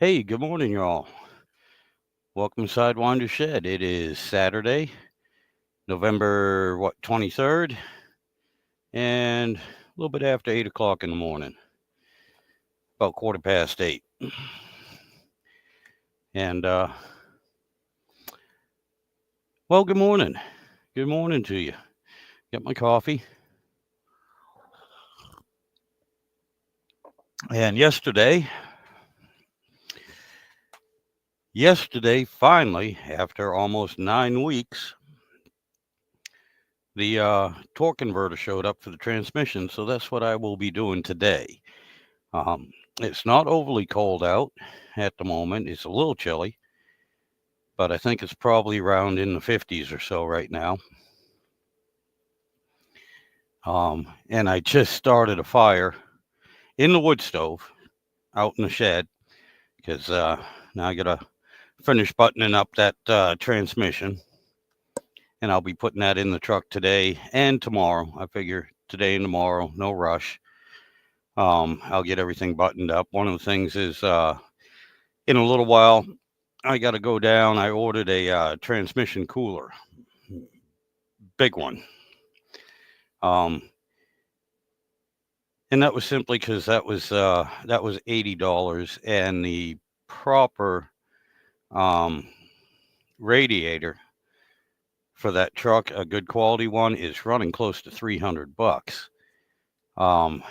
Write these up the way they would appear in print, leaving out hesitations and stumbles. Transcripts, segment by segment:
Hey, good morning, y'all. Welcome to Sidewinder Shed. It is Saturday, November 23rd, and a little bit after 8 o'clock in the morning, about quarter past 8. And well, good morning. Good morning to you. Got my coffee. And yesterday, finally, after almost 9 weeks, the torque converter showed up for the transmission. So that's what I will be doing today. It's not overly cold out at the moment. It's a little chilly, but I think it's probably around in the 50s or so right now. And I just started a fire in the wood stove out in the shed because now I got to finish buttoning up that transmission, and I'll be putting that in the truck today and tomorrow. I figure today and tomorrow, no rush. I'll get everything buttoned up. One of the things is in a little while, I got to go down. I ordered a transmission cooler, big one. Um, and that was simply because that was $80, and the proper um, radiator for that truck, a good quality one, is running close to $300. Um,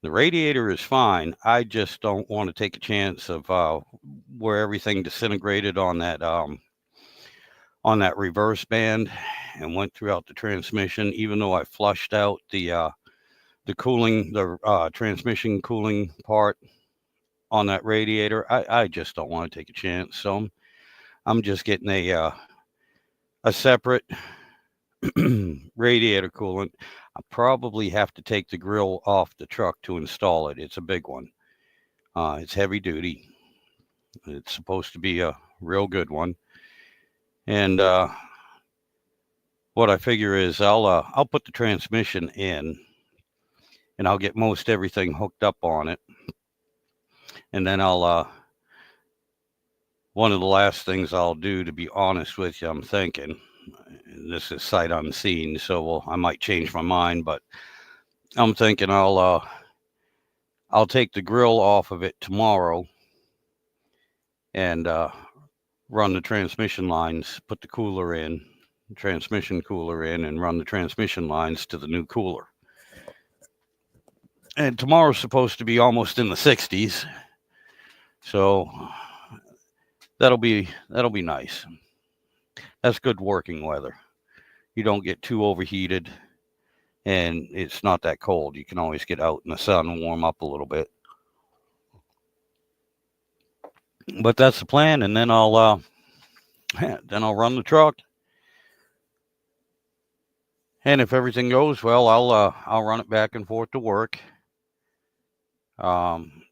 the radiator is fine. I just don't want to take a chance of where everything disintegrated on that reverse band and went throughout the transmission. Even though I flushed out the transmission cooling part on that radiator, I just don't want to take a chance. So I'm just getting a separate radiator coolant. I probably have to take the grill off the truck to install it. It's a big one. It's heavy duty. It's supposed to be a real good one. And what I figure is I'll put the transmission in, and I'll get most everything hooked up on it, and then I'll one of the last things I'll do, to be honest with you, I'm thinking, and this is sight unseen, so I might change my mind, but I'm thinking I'll take the grill off of it tomorrow and run the transmission lines, put the cooler in, transmission cooler in, and run the transmission lines to the new cooler. And tomorrow's supposed to be almost in the 60s, so that'll be nice. That's good working weather. You don't get too overheated, and it's not that cold. You can always get out in the sun and warm up a little bit. But that's the plan, and then I'll run the truck, and if everything goes well, I'll run it back and forth to work. Um,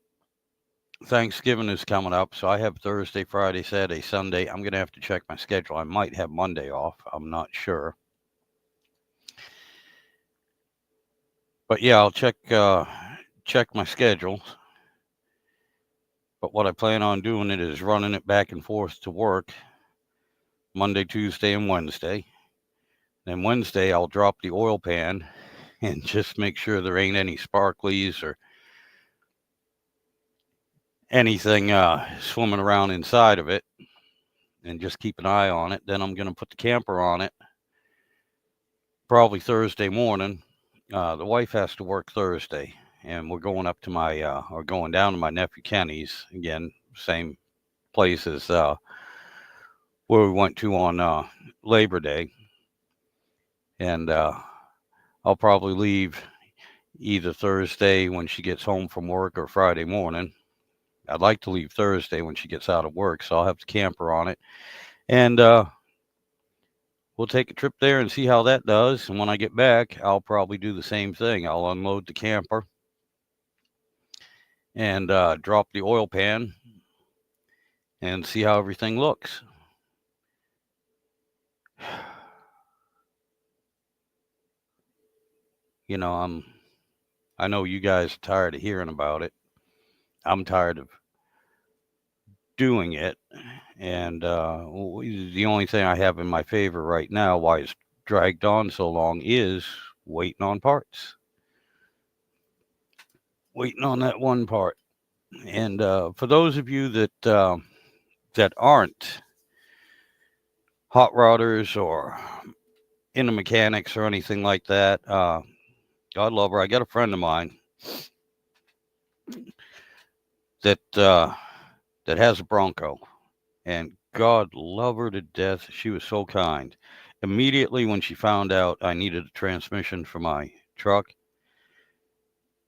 Thanksgiving is coming up, so I have Thursday, Friday, Saturday, Sunday. I'm gonna have to check my schedule. I might have Monday off. I'm not sure, but yeah, I'll check my schedule. But what I plan on doing it is running it back and forth to work Monday, Tuesday, and Wednesday. Then Wednesday, I'll drop the oil pan and just make sure there ain't any sparklies or anything swimming around inside of it, and just keep an eye on it. Then I'm going to put the camper on it probably Thursday morning. The wife has to work Thursday, and we're going up to or going down to my nephew Kenny's again, same place as where we went to on Labor Day, and I'll probably leave either Thursday when she gets home from work or Friday morning. I'd like to leave Thursday when she gets out of work, so I'll have the camper on it, and we'll take a trip there and see how that does. And when I get back, I'll probably do the same thing. I'll unload the camper and drop the oil pan and see how everything looks. You know, I know you guys are tired of hearing about it, I'm tired of doing it. And the only thing I have in my favor right now, why it's dragged on so long, is waiting on parts. Waiting on that one part. And for those of you that aren't hot rodders or into mechanics or anything like that, God love her. I got a friend of mine that that has a Bronco, and God love her to death. She was so kind. Immediately when she found out I needed a transmission for my truck,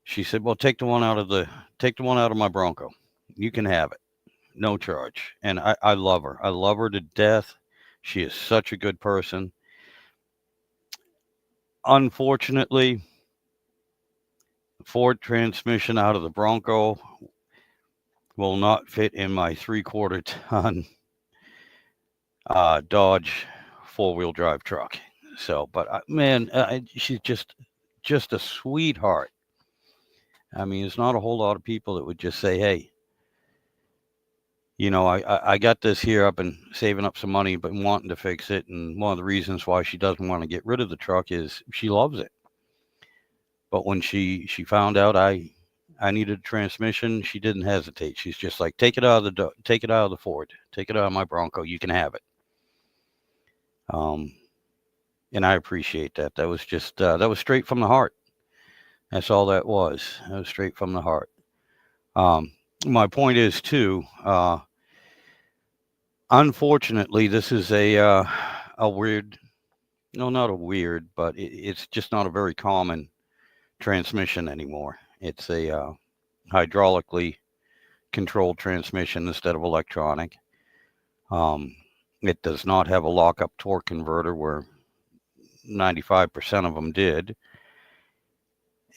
she said, "Well, take the one out of my Bronco. You can have it, no charge." And I love her. I love her to death. She is such a good person. Unfortunately, the Ford transmission out of the Bronco will not fit in my 3/4 ton Dodge 4-wheel drive truck. So, but man, she's just a sweetheart. I mean, there's not a whole lot of people that would just say, "Hey, I got this here. I've been saving up some money, but wanting to fix it." And one of the reasons why she doesn't want to get rid of the truck is she loves it. But when she found out I needed a transmission, she didn't hesitate. She's just like, take it out of the Ford, take it out of my Bronco. You can have it. And I appreciate that. That was just that was straight from the heart. That's all that was. That was straight from the heart. My point is too. Unfortunately, this is a weird. No, not a weird, but it's just not a very common transmission anymore. It's a hydraulically controlled transmission instead of electronic. It does not have a lockup torque converter where 95% of them did.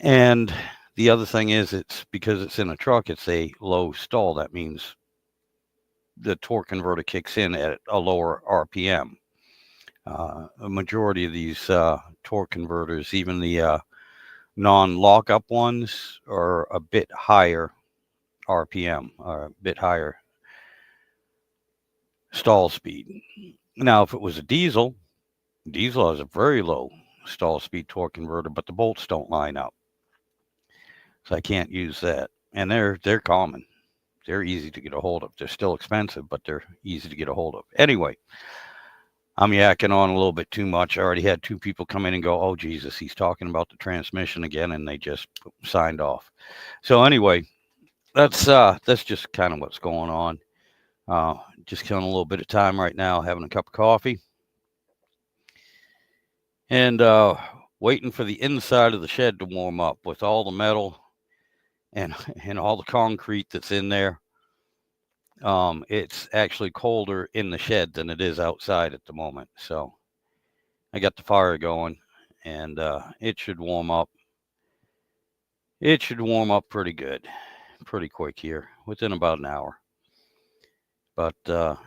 And the other thing is, it's because it's in a truck, it's a low stall. That means the torque converter kicks in at a lower RPM. A majority of these torque converters, even the non-lockup ones, are a bit higher RPM, or a bit higher stall speed. Now, if it was a diesel has a very low stall speed torque converter, but the bolts don't line up, so I can't use that. And they're common. They're easy to get a hold of. They're still expensive, but they're easy to get a hold of. Anyway, I'm yakking on a little bit too much. I already had 2 people come in and go, "Oh Jesus, he's talking about the transmission again," and they just signed off. So anyway, that's just kind of what's going on. Just killing a little bit of time right now, having a cup of coffee, and waiting for the inside of the shed to warm up with all the metal and and all the concrete that's in there. It's actually colder in the shed than it is outside at the moment. So I got the fire going, and it should warm up. It should warm up pretty good, pretty quick here, within about an hour. But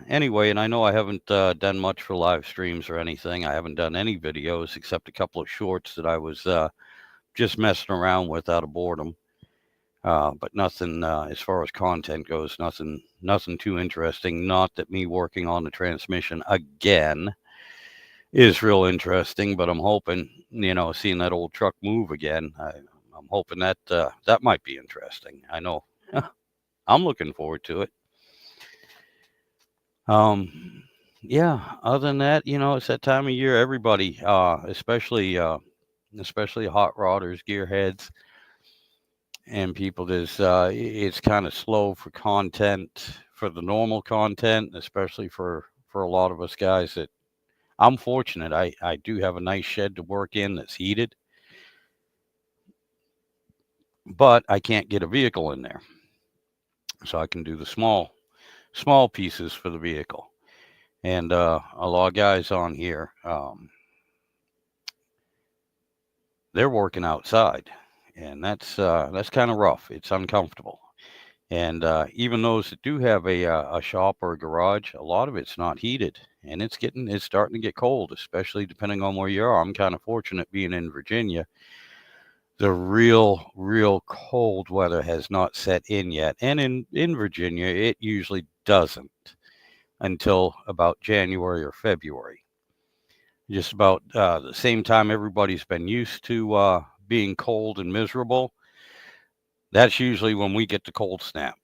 anyway, and I know I haven't done much for live streams or anything. I haven't done any videos except a couple of shorts that I was just messing around with out of boredom. But nothing as far as content goes, nothing too interesting. Not that me working on the transmission again is real interesting, but I'm hoping, seeing that old truck move again, I'm hoping that that might be interesting. I know I'm looking forward to it. Yeah, other than that, it's that time of year. Everybody, especially hot rodders, gearheads, and people, it's kind of slow for content, for the normal content, especially for a lot of us guys. That I'm fortunate. I do have a nice shed to work in that's heated, but I can't get a vehicle in there, so I can do the small pieces for the vehicle. And a lot of guys on here, they're working outside, and that's kind of rough. It's uncomfortable. And even those that do have a shop or a garage, a lot of it's not heated, and it's starting to get cold, especially depending on where you are. I'm kind of fortunate being in Virginia. the real cold weather has not set in yet. And in Virginia, it usually doesn't until about January or February. Just about the same time everybody's been used to being cold and miserable. That's usually when we get the cold snap.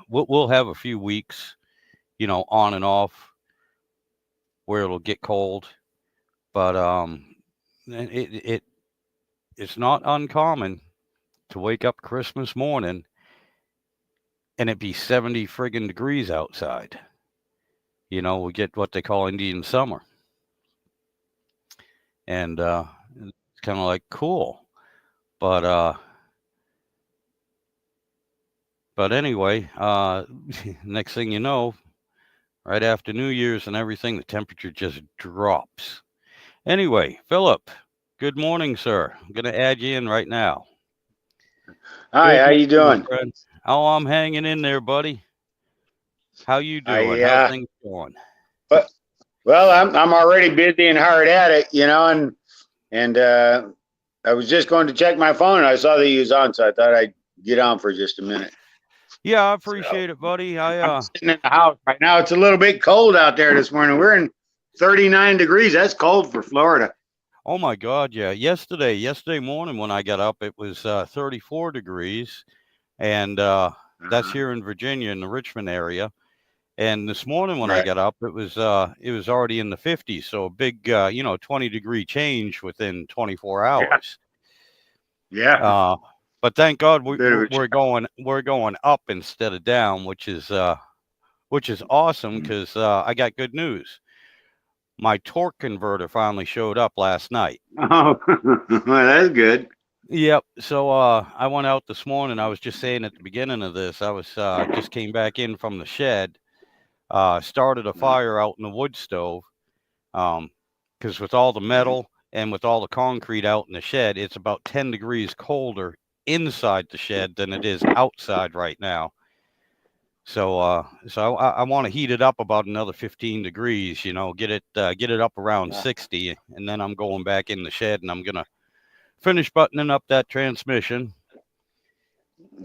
We'll have a few weeks, on and off where it'll get cold, but it's not uncommon to wake up Christmas morning and it be 70 friggin' degrees outside. We get what they call Indian summer. And it's kind of like cool. But anyway, next thing you know, right after New Year's and everything, the temperature just drops. Anyway, Philip, good morning, sir. I'm going to add you in right now. Hi, how you doing? Oh, I'm hanging in there, buddy. How you doing? How's things going? Well, I'm already busy and hard at it, and I was just going to check my phone and I saw that you was on, so I thought I'd get on for just a minute. Yeah, I appreciate it, buddy. I'm sitting in the house right now. It's a little bit cold out there this morning. We're in 39 degrees. That's cold for Florida. Oh my God, yeah. Yesterday morning when I got up, it was 34 degrees, and that's here in Virginia in the Richmond area. And this morning when I got up, it was already in the 50s, so a big 20-degree change within 24 hours. Yeah. But thank God we're going up instead of down, which is awesome because I got good news. My torque converter finally showed up last night. Oh, well, that's good. Yep. So I went out this morning. I was just saying at the beginning of this, I was just came back in from the shed, started a fire out in the wood stove, because with all the metal and with all the concrete out in the shed, it's about 10 degrees colder inside the shed than it is outside right now. So I want to heat it up about another 15 degrees, get it up around 60, and then I'm going back in the shed and I'm gonna finish buttoning up that transmission.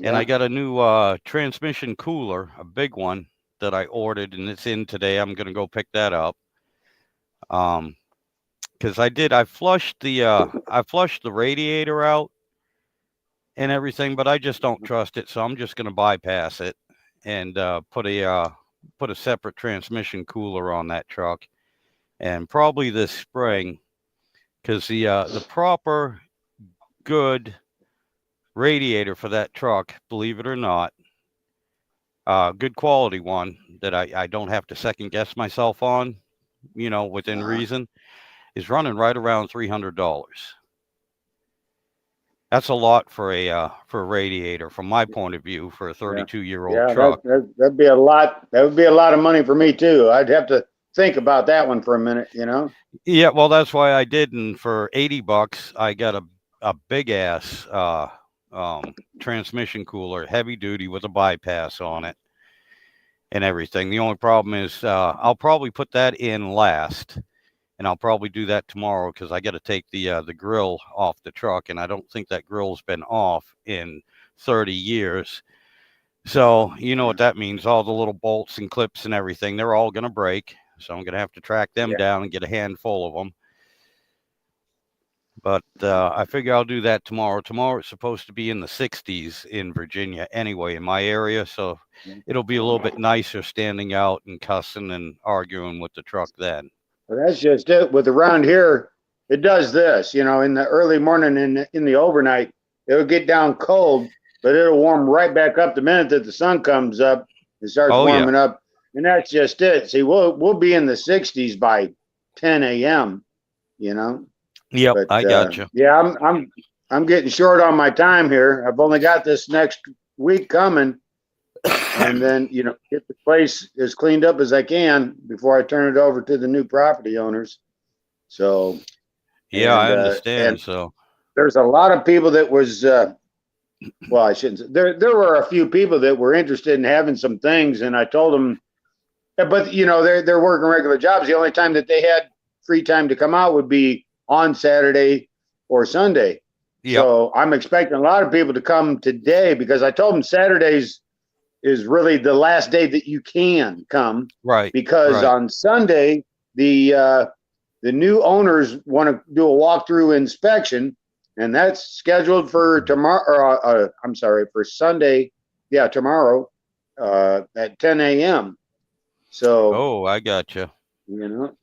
And I got a new transmission cooler, a big one that I ordered, and it's in today. I'm gonna go pick that up. Because I flushed the radiator out and everything, but I just don't trust it, so I'm just gonna bypass it and put a separate transmission cooler on that truck, and probably this spring, because the proper good radiator for that truck, believe it or not, good quality one that I don't have to second guess myself on, within reason, is running right around $300. That's a lot for a radiator, from my point of view, for a 32-year-old truck. That'd be a lot. That would be a lot of money for me too. I'd have to think about that one for a minute, Yeah, well, that's why I did, and for $80, I got a big ass transmission cooler, heavy duty with a bypass on it and everything. The only problem is I'll probably put that in last. And I'll probably do that tomorrow because I got to take the grill off the truck, and I don't think that grill's been off in 30 years. So you know what that means. All the little bolts and clips and everything, they're all going to break. So I'm going to have to track them down and get a handful of them. But I figure I'll do that tomorrow. Tomorrow it's supposed to be in the 60s in Virginia anyway, in my area. So it'll be a little bit nicer standing out and cussing and arguing with the truck then. Well, that's just it. With around here, it does this. In the early morning and in the overnight, it'll get down cold, but it'll warm right back up the minute that the sun comes up. It starts warming up, and that's just it. See, we'll be in the 60s by 10 a.m. Yep, I got you. Yeah, I'm getting short on my time here. I've only got this next week coming. And then, get the place as cleaned up as I can before I turn it over to the new property owners. So, I understand. So there's a lot of people that was, well, I shouldn't say, there were a few people that were interested in having some things, and I told them, but they're working regular jobs. The only time that they had free time to come out would be on Saturday or Sunday. Yep. So I'm expecting a lot of people to come today because I told them Saturdays is really the last day that you can come, Right. because Right. on Sunday the new owners want to do a walkthrough inspection, and that's scheduled for tomorrow. I'm sorry, for Sunday. Yeah, tomorrow at 10 a.m. So, Oh, I gotcha. you know,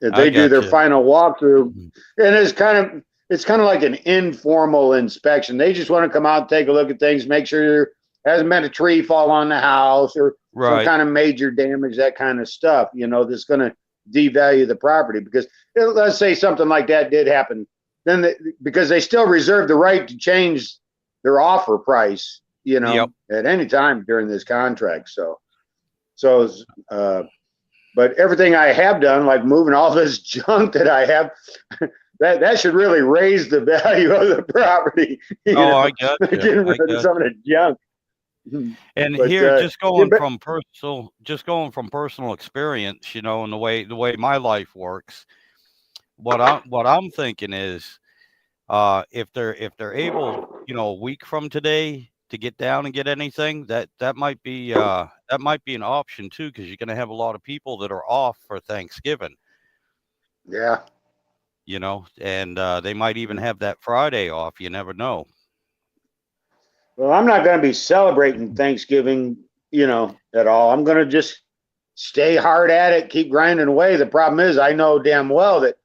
if I they do their gotcha. final walkthrough, Mhm. and it's kind of like an informal inspection. They just want to come out and take a look at things, make sure there hasn't been a tree fall on the house or some Right. kind of major damage, that kind of stuff, that's going to devalue the property. Because let's say something like that did happen, then because they still reserve the right to change their offer price, Yep. at any time during this contract. So, but everything I have done, like moving all this junk that I have, that should really raise the value of the property. Oh, I gotcha. Getting I rid of got. some of the junk. And But here, yeah, just going from personal experience, and the way my life works, what I'm thinking is, if they're able, a week from today to get down and get anything, that might be an option too, because you're going to have a lot of people that are off for Thanksgiving, yeah. and they might even have that Friday off. You never know. Well, I'm not going to be celebrating Thanksgiving, at all. I'm going to just stay hard at it, keep grinding away. The problem is, I know damn well that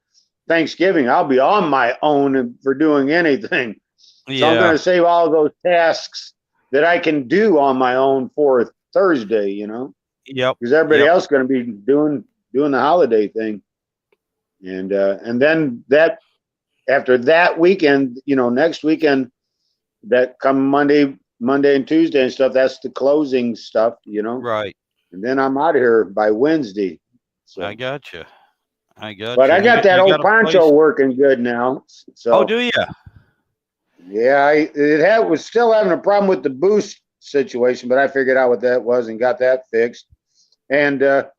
Thanksgiving I'll be on my own for doing anything. So I'm going Yeah. to save all of those tasks that I can do on my own for Thursday, Yep. because everybody Yep. else is going to be doing the holiday thing, and then that after that weekend, next weekend, that come Monday and Tuesday and stuff, that's the closing stuff, Right. and then I'm out of here by Wednesday. I So, gotcha. I but gotcha. I And you got got that you got old a poncho place. working good now. Oh, So do you? yeah, was still having a problem with the boost situation, but I figured out what that was and got that fixed. And boy,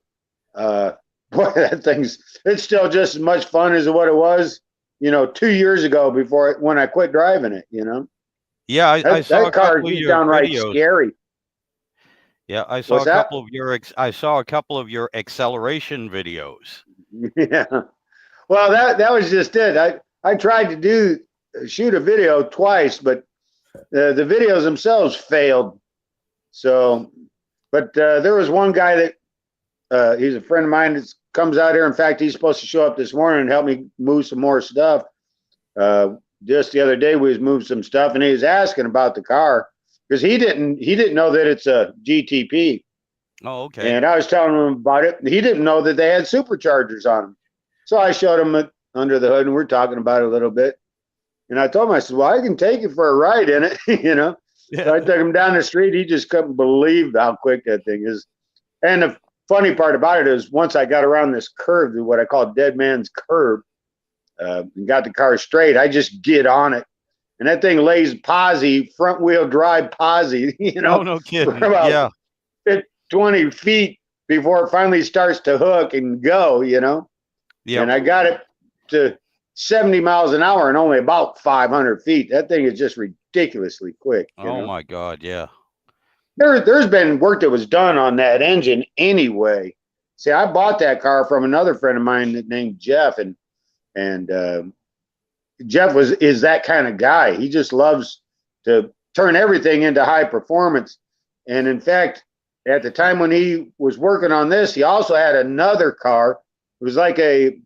it's still just as much fun as what it was, 2 years ago when I quit driving it. Yeah, I saw That a car is couple of just your downright videos. scary. Yeah, I saw What's a that? couple of your I saw a couple of your acceleration videos. Yeah. Well, that was just it. I tried to shoot a video twice, but the videos themselves failed. So, but there was one guy that he's a friend of mine that comes out here. In fact, he's supposed to show up this morning and help me move some more stuff. Just the other day, we was moving some stuff, and he was asking about the car because he didn't know that it's a GTP. Oh, okay. And I was telling him about it. He didn't know that they had superchargers on them. So I showed him it under the hood, and we're talking about it a little bit. And I told him, I said, well, I can take you for a ride in it, Yeah. So I took him down the street. He just couldn't believe how quick that thing is. And the funny part about it is once I got around this curve, what I call dead man's curve, and got the car straight, I just get on it. And that thing lays posy, front wheel drive posy, Oh, no for kidding. about Yeah. 20 feet before it finally starts to hook and go, Yep. And I got it to 70 miles an hour in only about 500 feet. That thing is just ridiculously quick, Oh my God. Yeah. There's been work that was done on that engine anyway. See, I bought that car from another friend of mine named Jeff, and Jeff is that kind of guy. He just loves to turn everything into high performance. And in fact, at the time when he was working on this, he also had another car. It was like a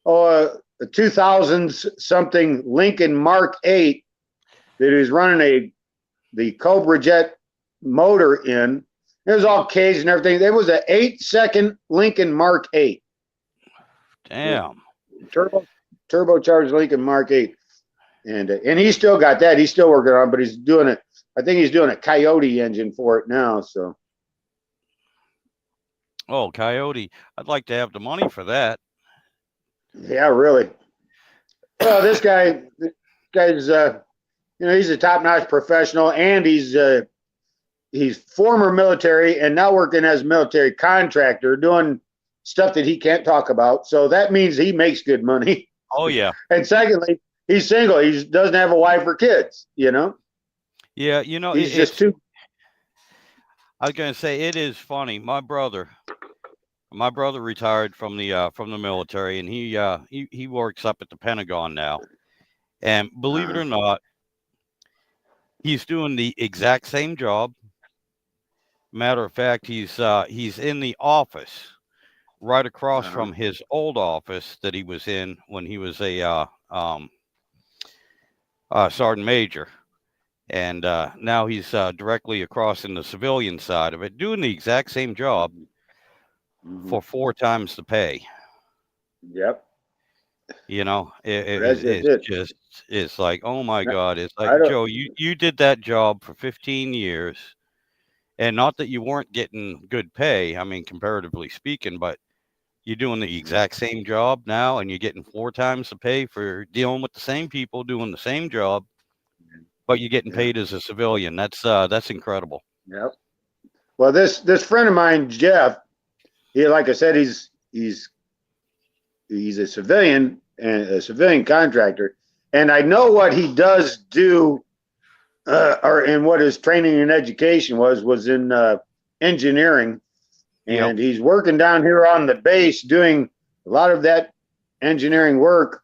2000s something Lincoln Mark 8 that he was running the Cobra Jet motor in. It was all caged and everything. It was an 8-second Lincoln Mark 8. Damn. Turbocharged Lincoln Mark 8. And he still got that. He's still working on it, but he's doing it. I think he's doing a Coyote engine for it now. So. Oh, Coyote. I'd like to have the money for that. Yeah, really. Well, this guy's he's a top-notch professional, and he's former military and now working as a military contractor doing stuff that he can't talk about. So that means he makes good money. Oh, yeah. And secondly, he's single. He doesn't have a wife or kids. Yeah, He's just too. I was gonna say it is funny. My brother retired from the military, and he works up at the Pentagon now. And believe it or not, he's doing the exact same job. Matter of fact, he's in the office right across from his old office that he was in when he was a sergeant major, and now he's directly across in the civilian side of it, doing the exact same job for 4 times the pay. Yep. It's like, oh my God, it's I like, don't. Joe, you did that job for 15 years, and not that you weren't getting good pay, I mean, comparatively speaking, but you're doing the exact same job now, and you're getting 4 times the pay for dealing with the same people doing the same job, but you're getting paid as a civilian. That's incredible. Yep. Well, this friend of mine, Jeff, like I said, he's a civilian and a civilian contractor, and I know what he does do, and what his training and education was in engineering, and he's working down here on the base doing a lot of that engineering work,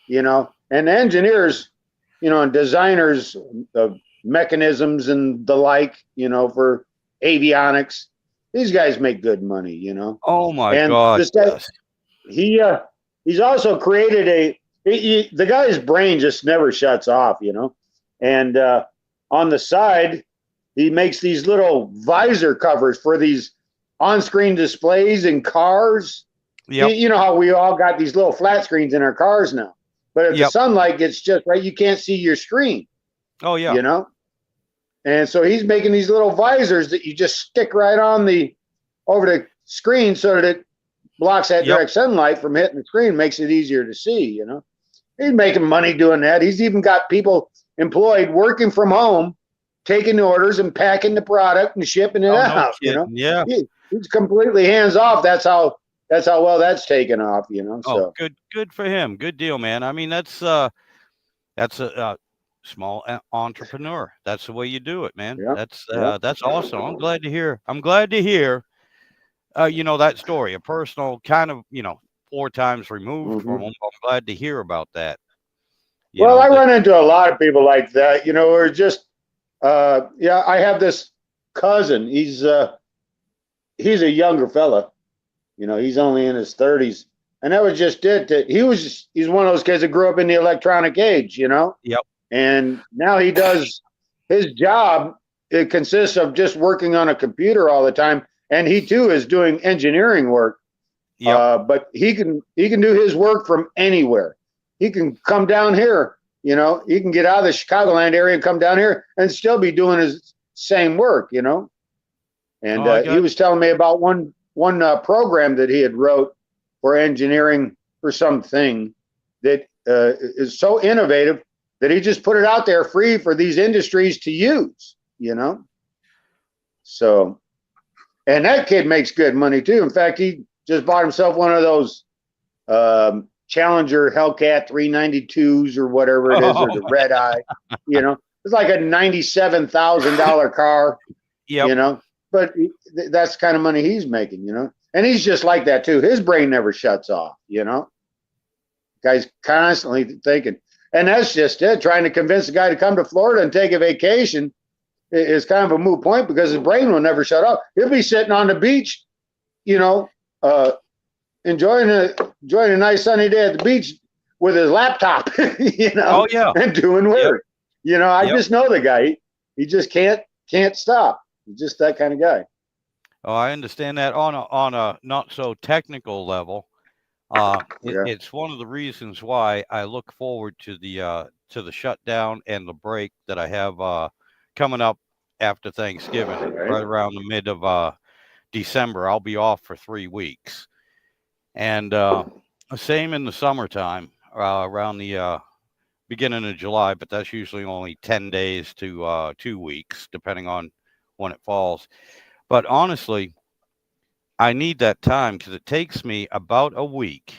and engineers, and designers of mechanisms and the like, for avionics. These guys make good money, Oh my And God, this guy, yes. he's also created the guy's brain just never shuts off, And on the side, he makes these little visor covers for these on-screen displays in cars. Yep. You know how we all got these little flat screens in our cars now, but if the sunlight gets just right, you can't see your screen. Oh yeah. And so he's making these little visors that you just stick right on over the screen so that it blocks that direct sunlight from hitting the screen, makes it easier to see. He's making money doing that. He's even got people employed working from home, taking orders and packing the product and shipping it out. Yeah. He's completely hands off. That's how well that's taken off. Oh, good for him. Good deal, man. I mean, that's a small entrepreneur. That's the way you do it, man. That's awesome. I'm glad to hear. That story, a personal kind of, 4 times removed from him. I'm glad to hear about that. I run into a lot of people like that, or just, I have this cousin. He's a younger fella, he's only in his 30s. And that was just it. He's one of those kids that grew up in the electronic age, Yep. And now he does his job. It consists of just working on a computer all the time. And he too is doing engineering work. But he can do his work from anywhere. He can come down here, he can get out of the Chicagoland area and come down here and still be doing his same work, And he was telling me about one program that he had wrote for engineering for something that is so innovative that he just put it out there free for these industries to use, So, and that kid makes good money too. In fact, he just bought himself one of those Challenger Hellcat 392s or whatever it is, or the Red Eye. It's like a $97,000 car. But that's the kind of money he's making. And he's just like that too. His brain never shuts off. Guy's constantly thinking, and that's just it. Trying to convince the guy to come to Florida and take a vacation is kind of a moot point because his brain will never shut off. He'll be sitting on the beach, enjoying a nice sunny day at the beach with his laptop, Oh yeah. and doing work. I just know the guy. He just can't stop. He's just that kind of guy. Oh, I understand that on a not so technical level. It's one of the reasons why I look forward to the shutdown and the break that I have coming up after Thanksgiving, right around the mid of December. I'll be off for 3 weeks, and same in the summertime around the beginning of July, but that's usually only 10 days to 2 weeks, depending on when it falls. But honestly, I need that time because it takes me about a week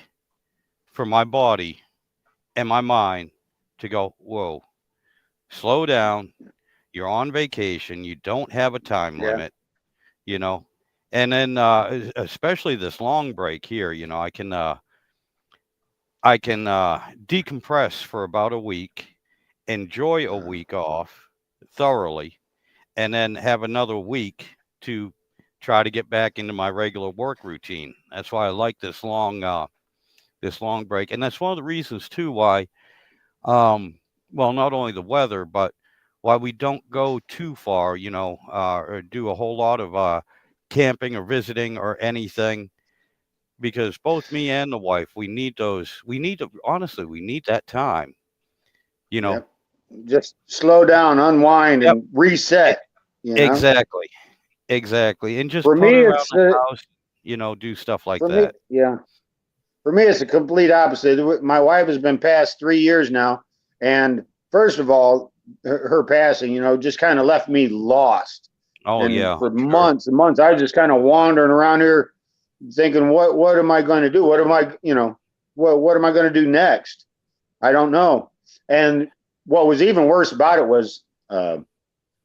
for my body and my mind to go, whoa, slow down. You're on vacation. You don't have a time Yeah. limit, you know. And then especially this long break here, you know, I can decompress for about a week, enjoy a week off thoroughly, and then have another week to try to get back into my regular work routine. That's why I like this long break, and that's one of the reasons too why, well, not only the weather, but why we don't go too far, you know, or do a whole lot of camping or visiting or anything, because both me and the wife, we need those. We need to honestly, we need that time, you know. Yep. Just slow down, unwind, Yep, and e- reset. You know, exactly, exactly, and just for put me, it around it's the house, you know, do stuff like for me, that. yeah. For me, it's a complete opposite. My wife has been passed 3 years now, and first of all, her passing, just kind of left me lost. Oh And yeah, for I'm sure. months and months, I was just kind of wandering around here, thinking, what am I going to do? What am I, what am I going to do next? I don't know. And what was even worse about it was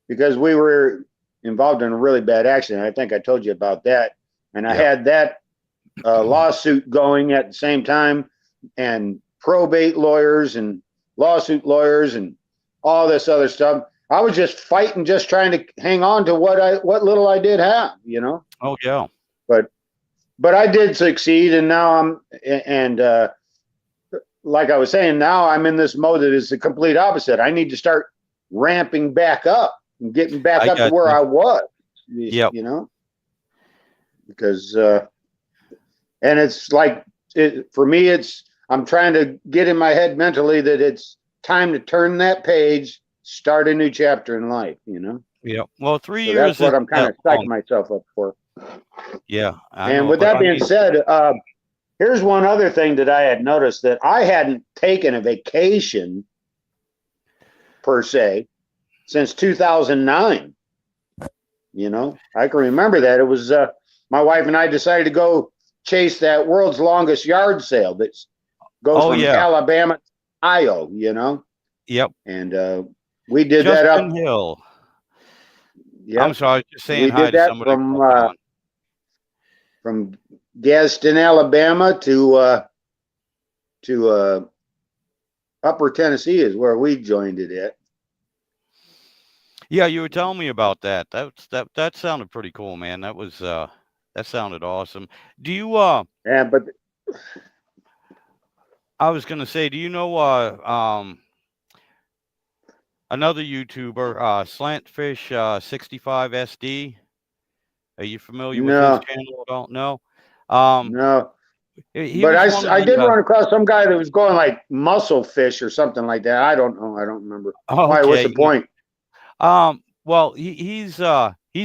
because we were involved in a really bad accident. I think I told you about that, and I Yep. had that lawsuit going at the same time, and probate lawyers and lawsuit lawyers and all this other stuff. I was just fighting, just trying to hang on to what little I did have. Oh yeah. But I did succeed, and now and like I was saying, now I'm in this mode that is the complete opposite. I need to start ramping back up and getting back I up to got where you. I was. Yep. Because and it's like for me, I'm trying to get in my head mentally that it's time to turn that page, start a new chapter in life. Yep. Well, 3 So that's years what isn't I'm kind that of psyching long. myself up for. Yeah, I And know, with but that I being mean, said, here's one other thing that I had noticed, that I hadn't taken a vacation per se since 2009. I can remember that. It was my wife and I decided to go chase that world's longest yard sale that goes oh from yeah. Alabama to Ohio, Yep. and we did that Justin up. Hill. I'm Yep, sorry, I was just saying we hi did to that somebody walking on. from Gadsden, Alabama to Upper Tennessee is where we joined it at. Yeah, you were telling me about that. That sounded pretty cool, man. That sounded awesome. Do you And but I was gonna say, do you know another YouTuber, Slantfish 65 SD? Are you familiar with his no, channel at all? No. Um no. he But was one of I did the run across some guy that was going like muscle fish or something like that. I don't know. I don't remember. Why? What's the okay. point? Well, he's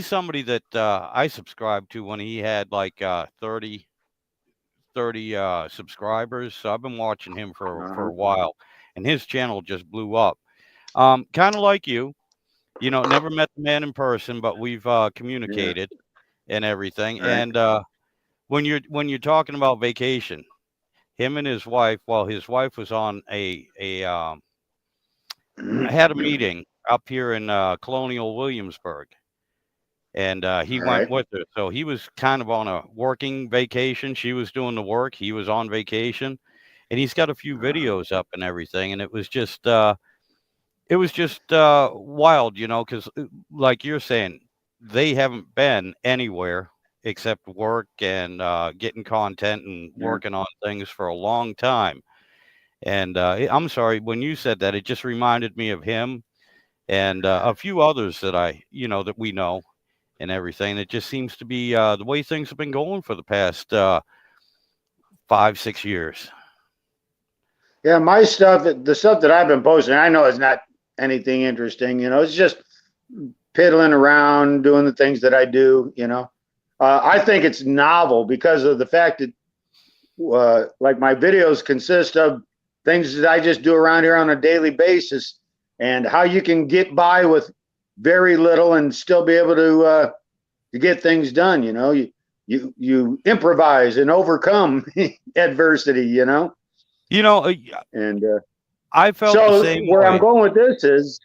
somebody that I subscribed to when he had like 30 subscribers. So I've been watching him for Uh-huh. a while, and his channel just blew up. Kind of like you, never met the man in person, but we've Yeah. communicated and everything. Right. And when you're talking about vacation, him and his wife, well, his wife was on had a meeting up here in Colonial Williamsburg, and he All went right. with her. So he was kind of on a working vacation. She was doing the work. He was on vacation, and he's got a few Uh-huh. videos up and everything. And it was just wild, because like you're saying, they haven't been anywhere except work and getting content and Yeah. working on things for a long time. And I'm sorry, when you said that, it just reminded me of him and a few others that that we know and everything. It just seems to be the way things have been going for the past 5, 6 years. Yeah. My stuff, the stuff that I've been posting, I know it's not anything interesting. It's just piddling around, doing the things that I do. I think it's novel because of the fact that like my videos consist of things that I just do around here on a daily basis, and how you can get by with very little and still be able to get things done. You improvise and overcome adversity. You know, And I felt the So same where I'm way. going with this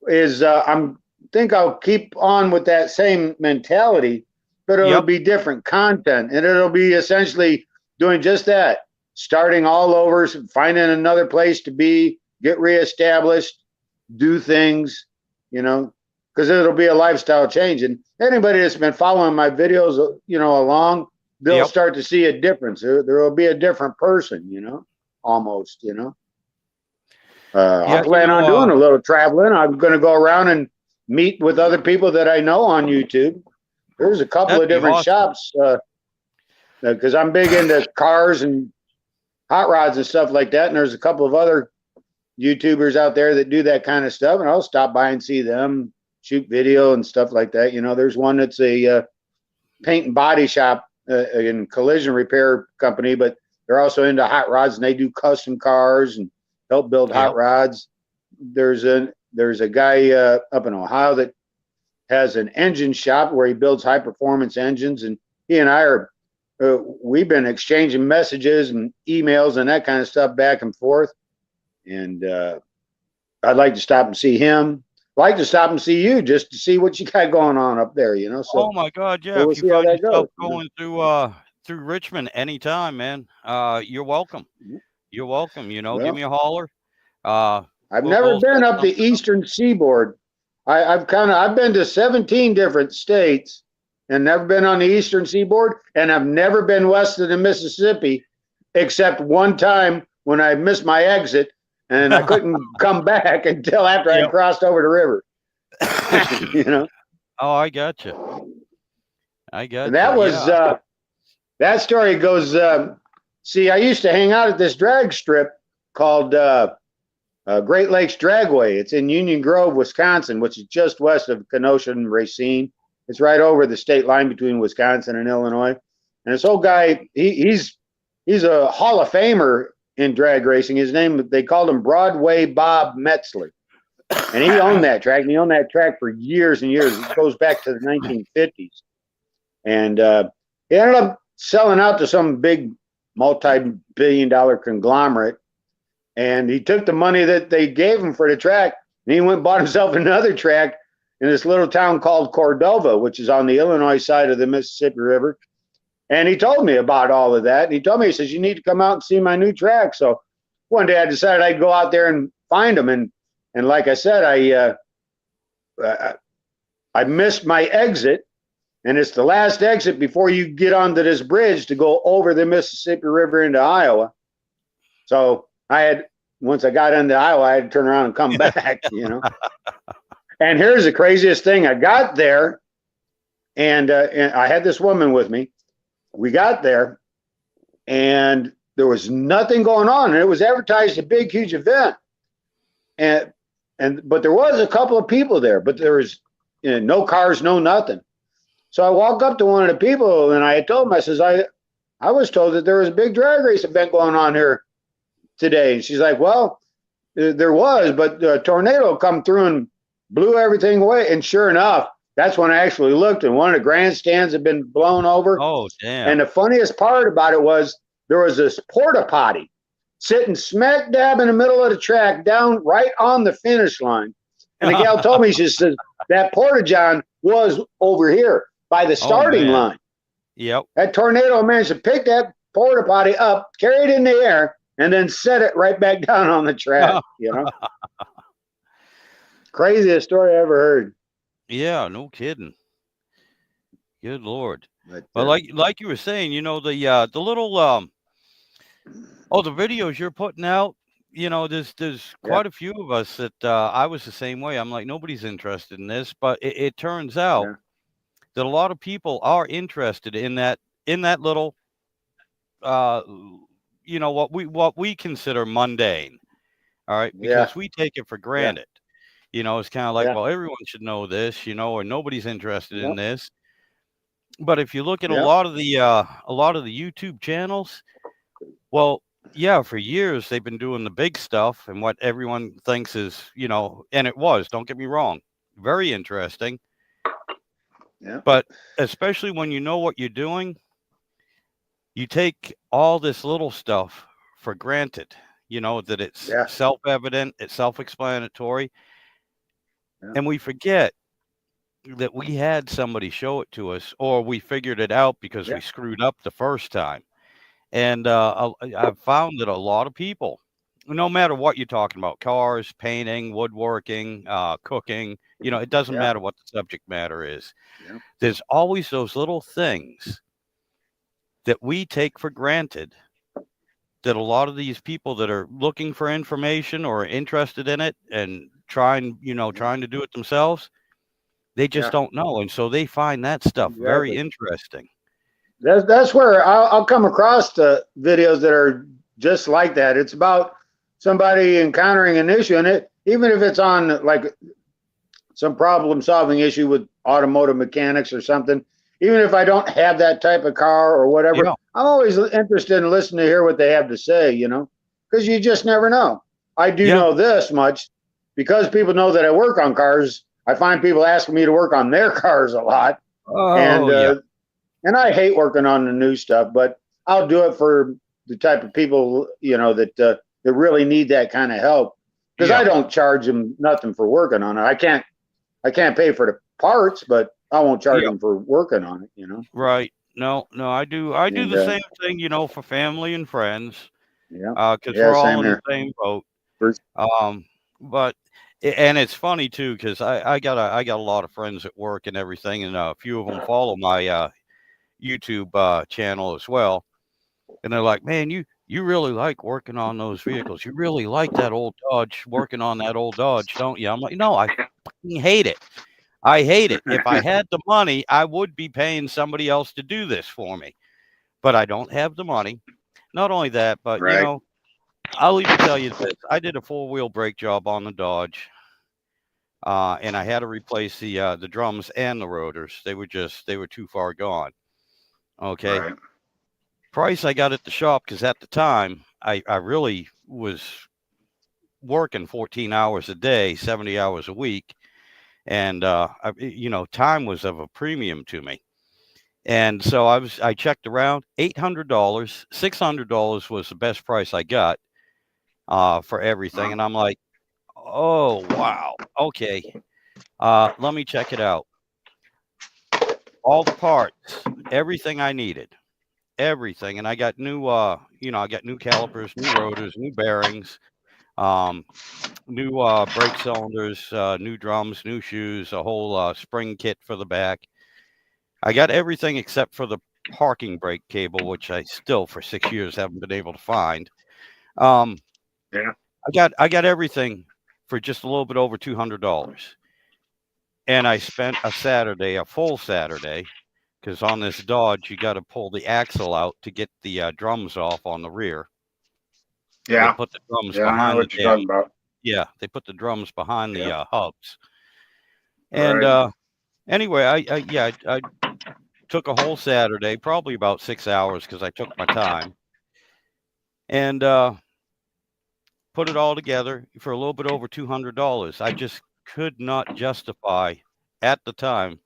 is I'm think I'll keep on with that same mentality, but it'll Yep. be different content, and it'll be essentially doing just that, starting all over, finding another place to be, get reestablished, do things, you know, because it'll be a lifestyle change. And anybody that's been following my videos, you know, along, they'll Yep. start to see a difference. There will be a different person, you know, almost, you know. I Yeah, you plan know, on doing a little traveling. I'm going to go around and meet with other people that I know on YouTube. There's a couple that'd of be different awesome. shops because I'm big into cars and hot rods and stuff like that. And there's a couple of other YouTubers out there that do that kind of stuff. And I'll stop by and see them, shoot video and stuff like that. You know, there's one that's a paint and body shop and collision repair company, but they're also into hot rods and they do custom cars and help build hot Yep. rods. There's a guy up in Ohio that has an engine shop where he builds high performance engines, and he and I are we've been exchanging messages and emails and that kind of stuff back and forth. And I'd like to stop and see him. I'd like to stop and see you just to see what you got going on up there, you know. Oh So, my God, yeah. so we'll If you see how find that yourself goes. You know? going through Richmond anytime, man, you're welcome. You're welcome. You know, give Well, me a holler. Uh, I've never we'll been set up the something up. eastern seaboard. I've been to 17 different states and never been on the eastern seaboard, and I've never been west of the Mississippi, except one time when I missed my exit and I couldn't come back until after I Yep. crossed over the river. You know, Oh, I gotcha. I and gotcha. that was Yeah. that story goes. See, I used to hang out at this drag strip called Great Lakes Dragway. It's in Union Grove, Wisconsin, which is just west of Kenosha and Racine. It's right over the state line between Wisconsin and Illinois. And this old guy, he's a Hall of Famer in drag racing. His name, they called him Broadway Bob Metzler. And he owned that track, and he owned that track for years and years. It goes back to the 1950s. And he ended up selling out to some big multi-billion-dollar conglomerate. And he took the money that they gave him for the track, and he went and bought himself another track in this little town called Cordova, which is on the Illinois side of the Mississippi River. And he told me about all of that. And he told me, he says, you need to come out and see my new track. So one day I decided I'd go out there and find him. And like I said, I missed my exit, and it's the last exit before you get onto this bridge to go over the Mississippi River into Iowa. So once I got into Iowa, I had to turn around and come back, you know. And here's the craziest thing. I got there, and I had this woman with me. We got there, and there was nothing going on. And it was advertised a big, huge event. But there was a couple of people there, but there was no cars, no nothing. So I walked up to one of the people, and I told him, I says, I was told that there was a big drag race event going on here today. And she's like, well, there was, but a tornado come through and blew everything away. And sure enough, that's when I actually looked, and one of the grandstands had been blown over. Oh, damn. And the funniest part about it was there was this porta potty sitting smack dab in the middle of the track, down right on the finish line. And the gal told me, she says, that porta john was over here by the starting line. Yep. That tornado managed to pick that porta potty up, carry it in the air, and then set it right back down on the track, you know. Craziest story I ever heard. Yeah, no kidding. Good Lord. But Well, like you were saying, you know, the little the videos you're putting out, you know, there's quite a few of us that I was the same way. I'm like, nobody's interested in this, but it turns out that a lot of people are interested in that little you know, what we consider mundane. All right, because we take it for granted. You know, it's kind of like, well, everyone should know this, you know, or nobody's interested in this. But if you look at a lot of the YouTube channels, well, yeah, for years they've been doing the big stuff and what everyone thinks is, you know, and it was, don't get me wrong, very interesting. Yeah. But especially when you know what you're doing, you take all this little stuff for granted. you know, that it's Yeah. self-evident, it's self-explanatory, Yeah. and we forget that we had somebody show it to us, or we figured it out because Yeah. we screwed up the first time. And I've found that a lot of people, no matter what you're talking about, cars, painting, woodworking, cooking, you know, it doesn't Yeah. matter what the subject matter is. Yeah. There's always those little things that we take for granted, that a lot of these people that are looking for information or interested in it and trying to do it themselves, they just Yeah. don't know. And so they find that stuff very Exactly. interesting. That's where I'll come across the videos that are just like that. It's about somebody encountering an issue, and even if it's on like some problem solving issue with automotive mechanics or something, even if I don't have that type of car or whatever, Yeah. I'm always interested in listening to hear what they have to say, because you just never know. I do Yeah. know this much, because people know that I work on cars. I find people asking me to work on their cars a lot. Oh, yeah. And I hate working on the new stuff, but I'll do it for the type of people, that really need that kind of help. Because I Yeah. don't charge them nothing for working on it. I can't pay for the parts, but I won't charge Yeah. them for working on it, Right. No, I do And the same thing, for family and friends, yeah, because yeah, we're all same in the here. same boat. First, But and it's funny too, because I got a lot of friends at work and everything, and a few of them follow my YouTube channel as well. And they're like, "Man, you really like working on those vehicles. You really like that old Dodge, working on that old Dodge, don't you?" I'm like, "No, I fucking hate it. I hate it. If I had the money, I would be paying somebody else to do this for me, but I don't have the money." Not only that, but right. I'll even tell you this: I did a four-wheel brake job on the Dodge, and I had to replace the drums and the rotors. They were too far gone. Okay, Right. price I got at the shop, because at the time I really was working 14 hours a day, 70 hours a week, and time was of a premium to me. And so I checked around, $800, $600 was the best price I got for everything. And I'm like, oh, wow. Okay. Let me check it out. All the parts, everything I needed, everything. And I got I got new calipers, new rotors, new bearings, new brake cylinders, new drums, new shoes, a whole spring kit for the back. I got everything except for the parking brake cable, which I still for 6 years haven't been able to find. Yeah. I got everything for just a little bit over $200. And I spent a full Saturday, because on this Dodge, you got to pull the axle out to get the drums off on the rear. They Yeah. put the drums Yeah, I know behind what you're talking about. yeah, they put the drums behind the Yeah. hubs. And Right. anyway, I took a whole Saturday, probably about 6 hours, because I took my time, and put it all together for a little bit over $200. I just could not justify at the time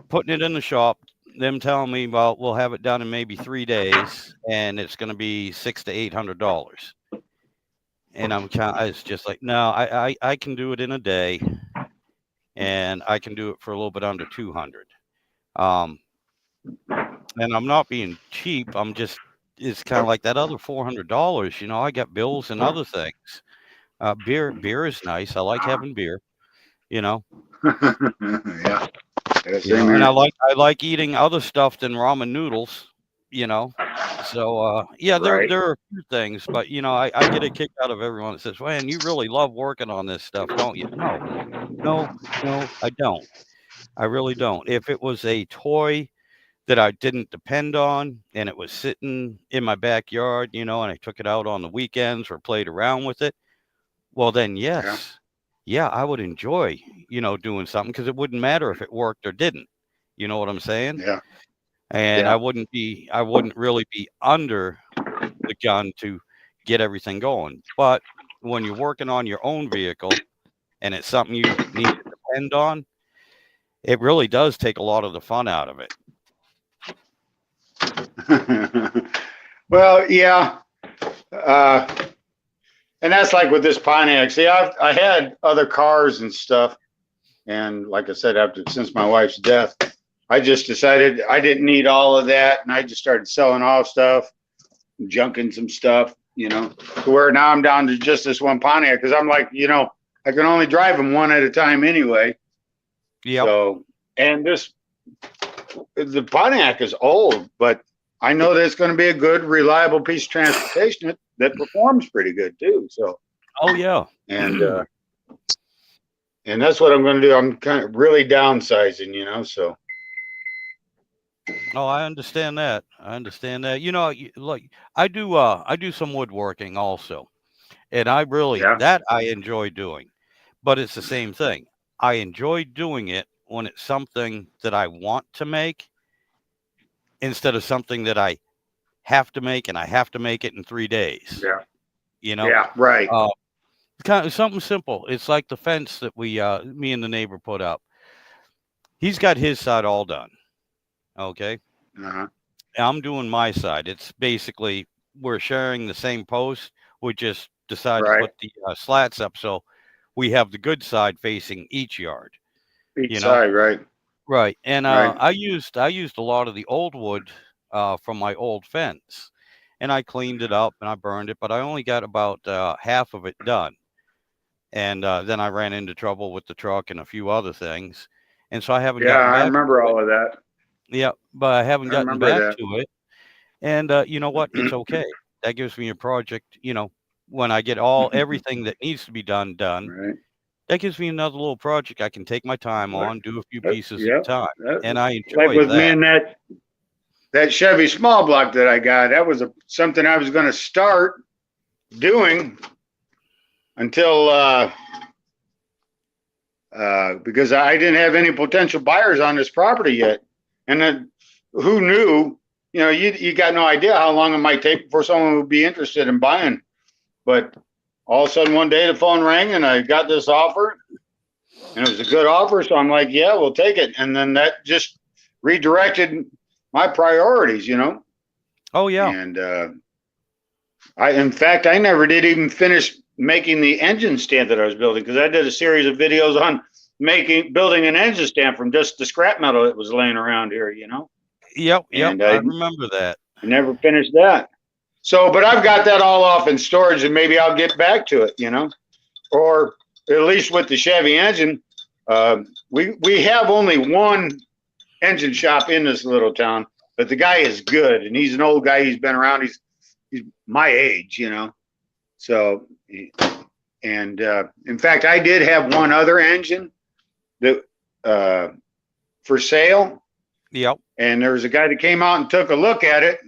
putting it in the shop, them telling me, well, we'll have it done in maybe 3 days, and it's going to be $600 to $800. And it's just like, no, I can do it in a day, and I can do it for a little bit under 200. And I'm not being cheap. It's kind of like that other $400. I got bills and other things. Beer is nice. I like having beer. Yeah. Yeah, And same here. I like eating other stuff than ramen noodles. So yeah, Right. there are a few things, but I get a kick out of everyone that says, "Man, you really love working on this stuff, don't you?" No, I don't. I really don't. If it was a toy that I didn't depend on, and it was sitting in my backyard, and I took it out on the weekends or played around with it, well, then Yeah. yes. Yeah, I would enjoy, doing something, because it wouldn't matter if it worked or didn't. You know what I'm saying? Yeah. And Yeah. I wouldn't really be under the gun to get everything going. But when you're working on your own vehicle and it's something you need to depend on, it really does take a lot of the fun out of it. Well, yeah. And that's like with this Pontiac. See, I had other cars and stuff, and like I said, since my wife's death, I just decided I didn't need all of that, and I just started selling off stuff, junking some stuff, to where now I'm down to just this one Pontiac because I'm like, I can only drive them one at a time anyway. Yep. So, and the Pontiac is old, but I know that it's going to be a good, reliable piece of transportation that performs pretty good too. So, oh yeah, and that's what I'm going to do. I'm kind of really downsizing, so. oh, I understand that. Look, I do some woodworking also, and Yeah. I enjoy doing, but it's the same thing. I enjoy doing it when it's something that I want to make instead of something that I have to make and I have to make it in 3 days. Yeah. You know, Yeah. Right. kind of something simple. It's like the fence that me and the neighbor put up. He's got his side all done. Okay. Uh-huh. I'm doing my side. It's basically we're sharing the same post. We just decided to Right. put the slats up so we have the good side facing each yard. Each side. Right. Right. And Right. I used a lot of the old wood from my old fence, and I cleaned it up and I burned it, but I only got about half of it done. And then I ran into trouble with the truck and a few other things, and so I haven't Yeah. gotten I back remember to it. all of that. Yeah, but I haven't I gotten remember back that. to it. And you know what? It's okay. That gives me a project. When I get everything that needs to be done, Right. that gives me another little project I can take my time Right. on, do a few pieces at Yeah. a time, and I Like enjoy with me that. and that Chevy small block that I got, that was something I was going to start doing until because I didn't have any potential buyers on this property yet, and then who knew? You got no idea how long it might take before someone would be interested in buying. But all of a sudden, one day the phone rang and I got this offer, and it was a good offer. So I'm like, yeah, we'll take it. And then that just redirected my priorities. Oh yeah. And in fact, I never did even finish making the engine stand that I was building because I did a series of videos on building an engine stand from just the scrap metal that was laying around here. Yep. And I I remember that. never finished that. So, but I've got that all off in storage, and maybe I'll get back to it. Or at least with the Chevy engine, we have only one engine shop in this little town, but the guy is good, and he's an old guy. He's been around. He's my age. So, and in fact, I did have one other engine that for sale. Yep. And there was a guy that came out and took a look at it,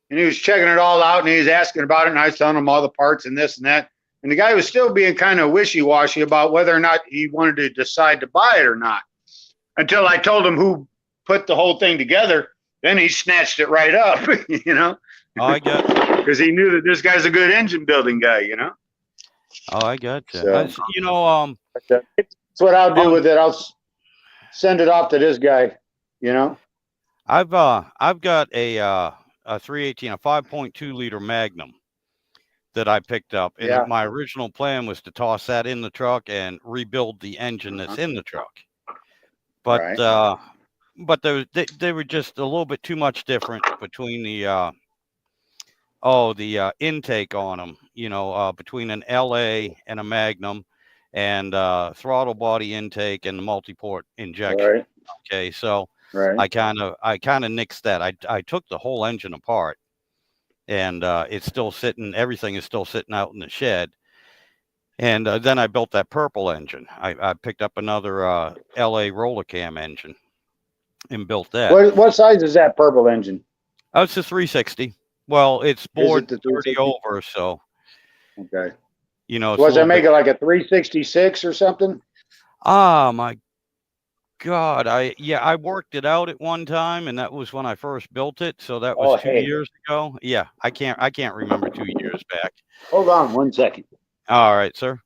and he was checking it all out, and he was asking about it, and I was telling him all the parts and this and that. And the guy was still being kind of wishy-washy about whether or not he wanted to decide to buy it or not. Until I told him who put the whole thing together, then he snatched it right up, Oh, I got you. because he knew that this guy's a good engine building guy, Oh, I got you. So, That's what I'll do with it. I'll send it off to this guy, I've got a 318, a 5.2 liter Magnum that I picked up, and Yeah. my original plan was to toss that in the truck and rebuild the engine that's in the truck. But Right. but they were just a little bit too much different between the intake on them, between an LA and a Magnum, and throttle body intake and the multi-port injection. Right. Okay, so Right. I kind of nixed that. I took the whole engine apart, and it's still sitting. Everything is still sitting out in the shed. And then I built that purple engine. I picked up another LA roller cam engine and built that. What size is that purple engine? Oh, it's a 360. Well, it's bored the 30 360? over, so Okay. it's a Was little I make bit. it like a 366 or something? Ah, my God! I worked it out at one time, and that was when I first built it. So that was Oh, 2 hey, years ago. Yeah, I can't remember 2 years back. hold on 1 second. All right, sir.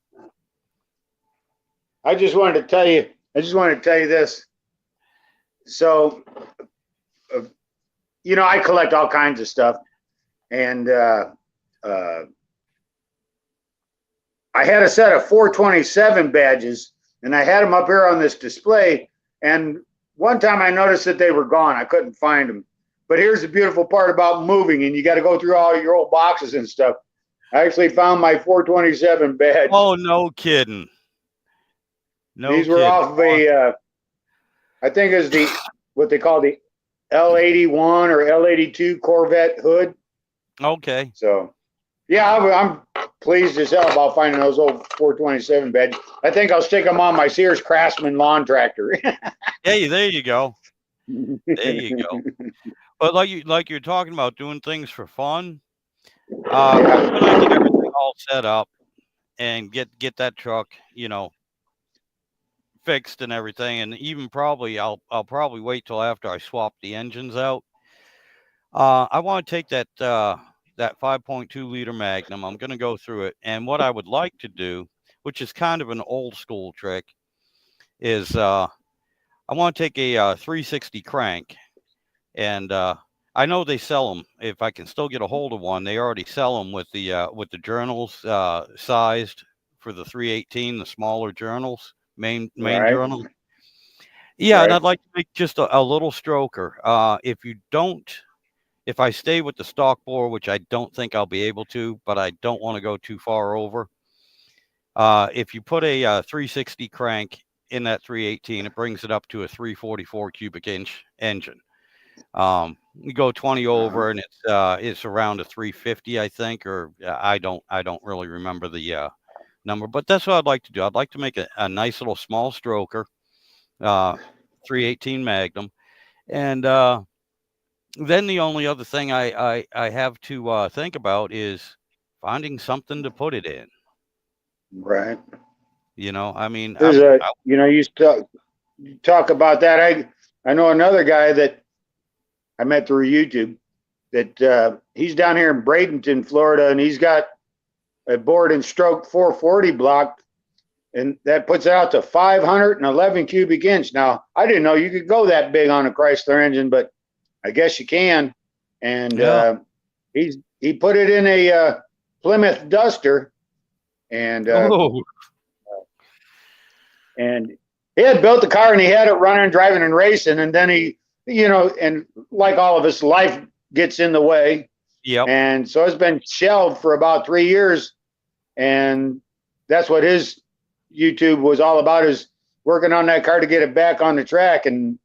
I just wanted to tell you this. So, I collect all kinds of stuff, and I had a set of 427 badges, and I had them up here on this display. And one time I noticed that they were gone. I couldn't find them. But here's the beautiful part about moving, and you got to go through all your old boxes and stuff. I actually found my 427 badge. Oh, no kidding. No These were kidding. off of a, I think it was the, what they call the L81 or L82 Corvette hood. Okay. So, yeah, I'm pleased as hell about finding those old 427 badges. I think I'll stick them on my Sears Craftsman lawn tractor. Hey, there you go. There you go. But like you're talking about doing things for fun. When I get everything all set up and get that truck, fixed and everything, and even probably I'll probably wait till after I swap the engines out. I want to take that 5.2 liter Magnum. I'm going to go through it, and what I would like to do, which is kind of an old school trick, is I want to take a 360 crank, and I know they sell them. If I can still get a hold of one, they already sell them with the journals sized for the 318, the smaller journals, main Right. journal. Yeah, and Right. I'd like to make just a little stroker. If I stay with the stock bore, which I don't think I'll be able to, but I don't want to go too far over. If you put a 360 crank in that 318, it brings it up to a 344 cubic inch engine. You go 20 over, and it's around a 350, I think, or I don't really remember the number, but that's what I'd like to do. I'd like to make a nice little small stroker, 318 Magnum, and then the only other thing I have to think about is finding something to put it in. Right. I mean, There's you talk about that. I know another guy that I met through YouTube that he's down here in Bradenton, Florida, and he's got a board and stroke 440 block, and that puts it out to 511 cubic inch. Now, I didn't know you could go that big on a Chrysler engine, but I guess you can. And Yeah. he put it in a Plymouth Duster, and Oh, and he had built the car and he had it running, driving, and racing. And then he, and like all of us, life gets in the way. yep. And so it's been shelved for about 3 years. And that's what his YouTube was all about, is working on that car to get it back on the track. And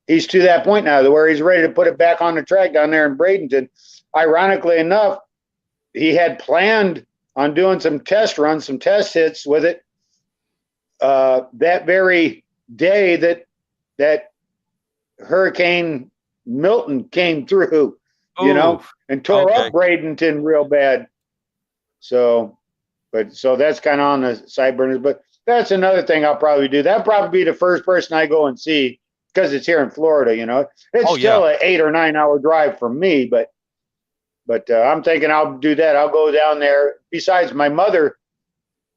he's to that point now where he's ready to put it back on the track down there in Bradenton. Ironically enough, he had planned on doing some test runs, some test hits with it that very day that Hurricane Milton came through, and tore up Bradenton real bad. So that's kind of on the side burners. But that's another thing I'll probably do. That'll probably be the first person I go and see, because it's here in Florida. It's still an 8 or 9 hour drive from me, but I'm thinking I'll do that. I'll go down there. Besides, my mother,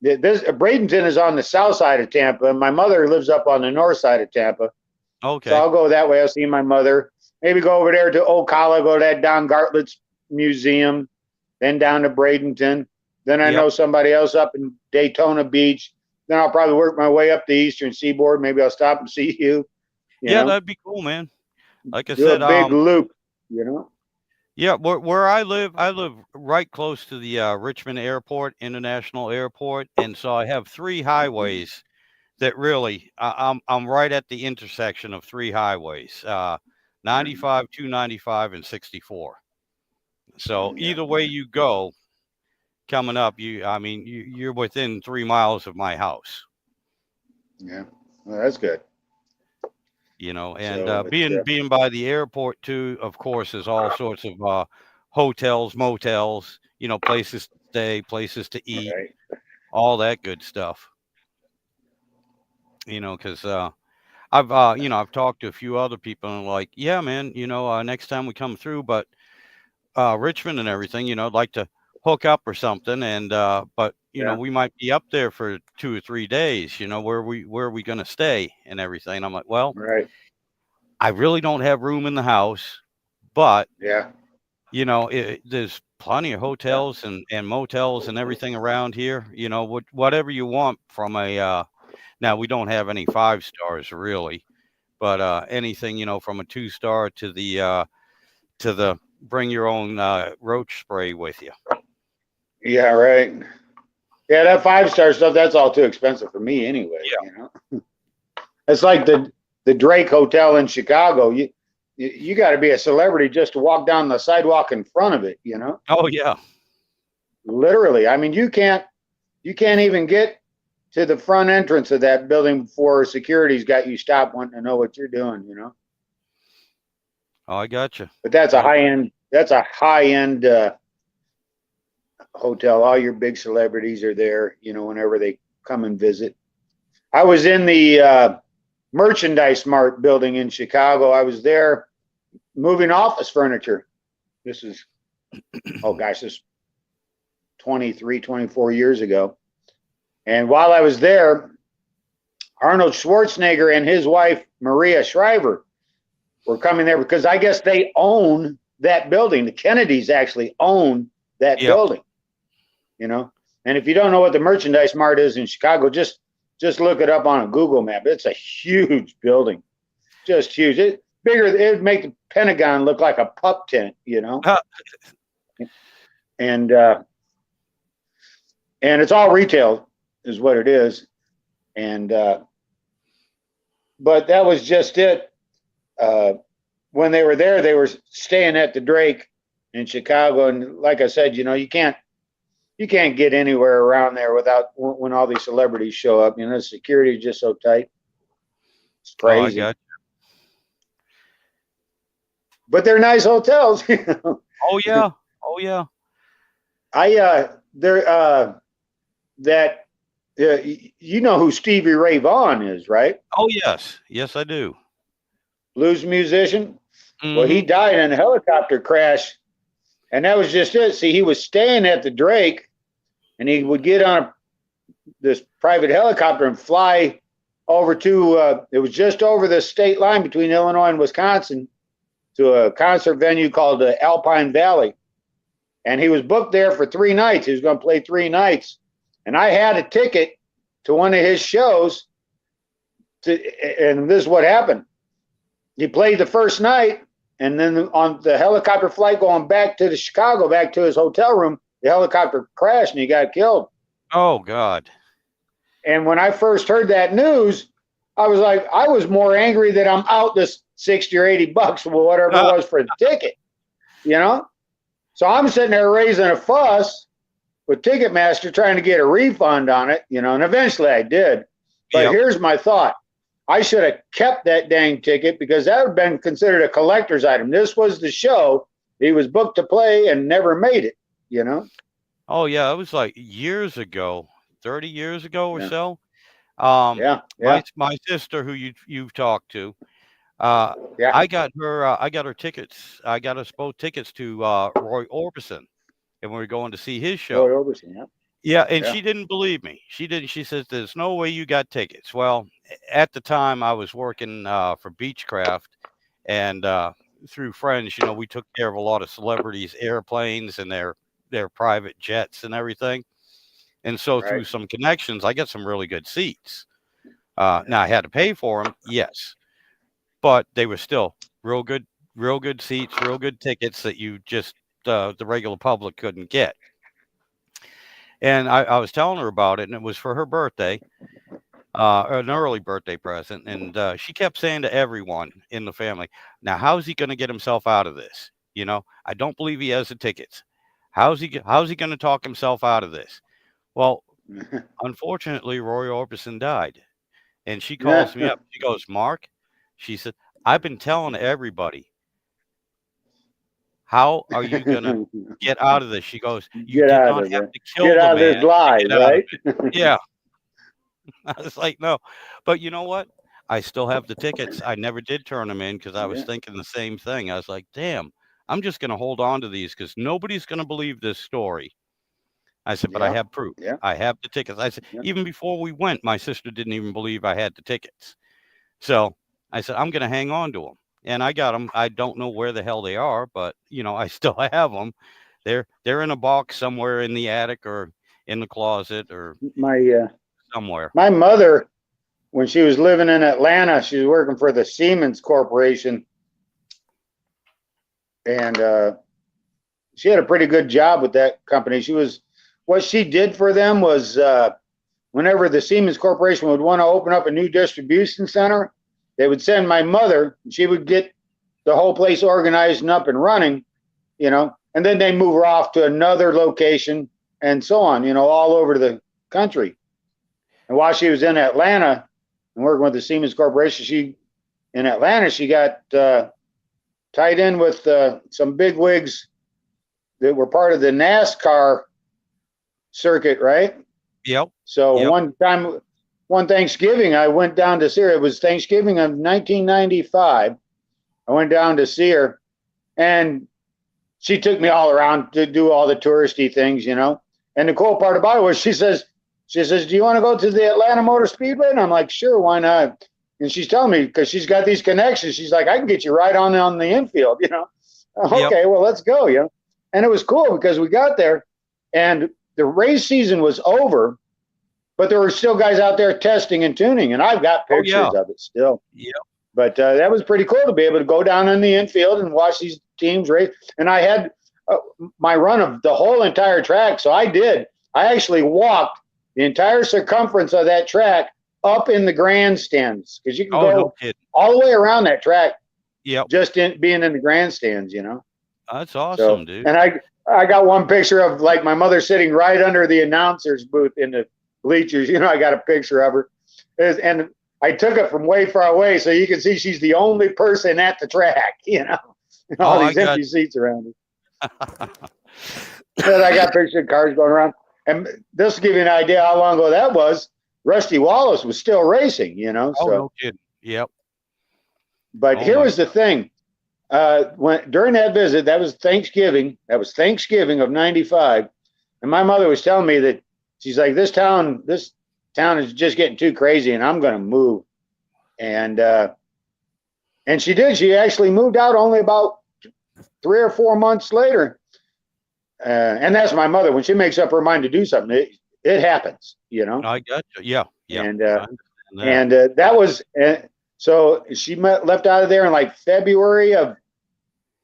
Bradenton is on the south side of Tampa, and my mother lives up on the north side of Tampa. Okay. So I'll go that way. I'll see my mother. Maybe go over there to Ocala, go to that Don Gartlett's museum, then down to Bradenton. Then I know somebody else up in Daytona Beach. Then I'll probably work my way up the Eastern Seaboard. Maybe I'll stop and see you. Yeah, that'd be cool, man. Like I do said, a big loop, Yeah, where I live right close to the Richmond Airport, International Airport, and so I have 3 highways that really I'm right at the intersection of 3 highways, 95, 295, and 64. So either way you go, coming up, you're within 3 miles of my house. Yeah, well, that's good. And being by the airport too, of course, there's all sorts of hotels, motels, places to stay, places to eat, all that good stuff. Because I've talked to a few other people and like, yeah, man, next time we come through, but Richmond and everything, I'd like to hook up or something, and but we might be up there for 2 or 3 days. Where are we going to stay and everything? And I'm like, well, I really don't have room in the house, but there's plenty of hotels and motels and everything around here. Whatever you want from a. Now we don't have any 5 stars really, but anything from a 2 star to the bring your own roach spray with you. Yeah, right. Yeah, that 5-star stuff, that's all too expensive for me anyway. Yeah. It's like the Drake Hotel in Chicago. You got to be a celebrity just to walk down the sidewalk in front of it. Oh yeah. Literally. I mean, you can't even get to the front entrance of that building before security's got you stopped wanting to know what you're doing. Oh, I got you. But that's a high end. That's a high end hotel. All your big celebrities are there. Whenever they come and visit. I was in the Merchandise Mart building in Chicago. I was there moving office furniture. This is, oh gosh, this 23, 24 years ago. And while I was there, Arnold Schwarzenegger and his wife, Maria Shriver, were coming there because I guess they own that building. The Kennedys actually own that building, And if you don't know what the Merchandise Mart is in Chicago, just look it up on a Google map. It's a huge building, just huge. It would make the Pentagon look like a pup tent, And it's all retail, is what it is. And but that was just it. When they were there, they were staying at the Drake in Chicago, and like I said, you can't get anywhere around there without when all these celebrities show up. The security is just so tight. It's crazy. Oh, I got you. But they're nice hotels. Oh yeah. Oh yeah. You know who Stevie Ray Vaughan is, right? Oh yes, I do. Blues musician. Mm-hmm. Well, he died in a helicopter crash, and that was just it. See, he was staying at the Drake, and he would get on this private helicopter and fly over to. It was just over the state line between Illinois and Wisconsin to a concert venue called the Alpine Valley, and he was booked there for 3 nights. He was going to play 3 nights, and I had a ticket to one of his shows. And this is what happened. He played the first night, and then on the helicopter flight going back to Chicago, back to his hotel room, the helicopter crashed and he got killed. Oh God. And when I first heard that news, I was more angry that I'm out this $60 or $80 or whatever it was for the ticket, So I'm sitting there raising a fuss with Ticketmaster trying to get a refund on it, and eventually I did. But Here's my thought. I should have kept that dang ticket because that would have been considered a collector's item. This was the show. He was booked to play and never made it, Oh yeah, it was like years ago, 30 years ago or so. My sister, who you've talked to, I got her tickets. I got us both tickets to Roy Orbison, and we were going to see his show. Roy Orbison, yeah. Yeah, and she didn't believe me. She didn't. She says, "There's no way you got tickets." Well, at the time, I was working for Beechcraft, and through friends, we took care of a lot of celebrities' airplanes and their private jets and everything. And so through some connections, I got some really good seats. Now I had to pay for them, yes, but they were still real good seats, real good tickets that you just the regular public couldn't get. And I was telling her about it, and it was for her birthday, an early birthday present. And she kept saying to everyone in the family, "Now, how's he going to get himself out of this? I don't believe he has the tickets. How's he going to talk himself out of this?" Well, unfortunately, Roy Orbison died, and she calls me up. She goes, "Mark," she said, "I've been telling everybody. How are you going to get out of this?" She goes, "You did not have to kill the man. Get out of this lie, right?" Yeah. I was like, no. But you know what? I still have the tickets. I never did turn them in because I was thinking the same thing. I was like, damn, I'm just going to hold on to these because nobody's going to believe this story. I said, but I have proof. I have the tickets. I said, even before we went, my sister didn't even believe I had the tickets. So I said, I'm going to hang on to them. and I got them. I don't know where the hell they are, but I still have them. They're in a box somewhere in the attic or in the closet or My somewhere. my mother, when she was living in Atlanta, she was working for the Siemens Corporation, and she had a pretty good job with that company. What she did for them was whenever the Siemens Corporation would want to open up a new distribution center, they would send my mother. She would get the whole place organized and up and running, and then they move her off to another location and so on, all over the country. And while she was in Atlanta and working with the Siemens Corporation, in Atlanta, she got tied in with some big wigs that were part of the NASCAR circuit, right? Yep. So Yep. one Thanksgiving, I went down to see her. It was Thanksgiving of 1995. I went down to see her, and she took me all around to do all the touristy things, And the cool part about it was she says, do you want to go to the Atlanta Motor Speedway? And I'm like, sure, why not? And she's telling me, because she's got these connections, she's like, I can get you right on the infield, Okay, well, let's go, And it was cool because we got there and the race season was over, but there were still guys out there testing and tuning, and I've got pictures of it still. Yep. But that was pretty cool to be able to go down in the infield and watch these teams race. And I had my run of the whole entire track. So I actually walked the entire circumference of that track up in the grandstands, because you can go all the way around that track. Yep. Just being in the grandstands, That's awesome, dude. And I got one picture of like my mother sitting right under the announcer's booth in the bleachers. I got a picture of her, and I took it from way far away, so you can see she's the only person at the track. All these empty seats around her. But I got pictures of cars going around, and this will give you an idea how long ago that was. Rusty Wallace was still racing, Oh, so. no kidding. Yep. But here was the thing. During that visit, that was Thanksgiving of 95. And my mother was telling me that she's like, this town is just getting too crazy and I'm going to move. And she did. She actually moved out only about 3 or 4 months later. And that's my mother. When she makes up her mind to do something, it happens, I got you. Yeah. Yeah. And that was, so she left out of there in like February of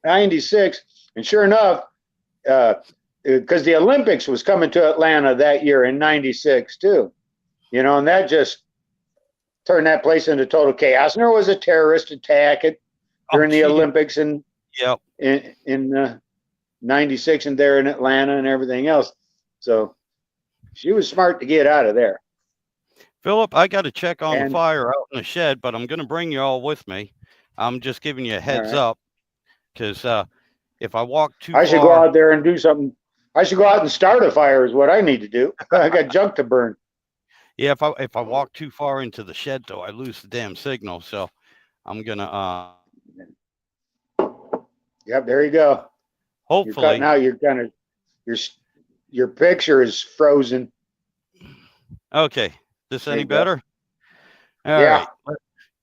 96. And sure enough, because the Olympics was coming to Atlanta that year in 96 too, and that just turned that place into total chaos. And there was a terrorist attack during the Olympics in 96 and there in Atlanta and everything else. So she was smart to get out of there. Philip, I got to check on the fire out in the shed, but I'm going to bring you all with me. I'm just giving you a heads up, because if I walk too far, I should go out there and do something. I should go out and start a fire is what I need to do. I got junk to burn. Yeah, if I walk too far into the shed, though, I lose the damn signal. So I'm gonna. Yep, there you go. Hopefully, now you're kind of your picture is frozen. Okay. This any better? All right.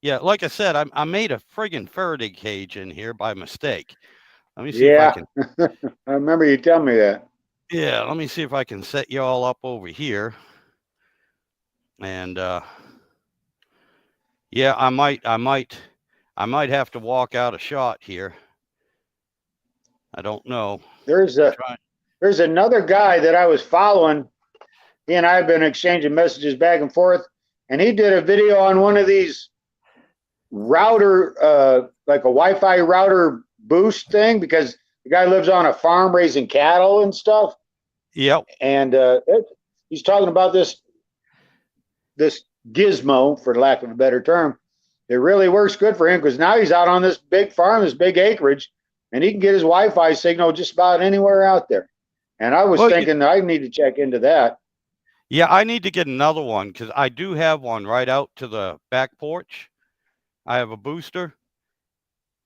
Yeah, like I said, I made a friggin' Faraday cage in here by mistake. Let me see if I can. I remember you telling me that. Yeah, let me see if I can set you all up over here. And yeah, I might have to walk out a shot here. I don't know. There's another guy that I was following. He and I have been exchanging messages back and forth, and he did a video on one of these router, like a Wi-Fi router boost thing, because the guy lives on a farm raising cattle and stuff. Yep. And he's talking about this gizmo, for lack of a better term. It really works good for him because now he's out on this big farm, this big acreage, and he can get his Wi-Fi signal just about anywhere out there. And I was thinking I need to check into that. Yeah, I need to get another one because I do have one right out to the back porch. I have a booster,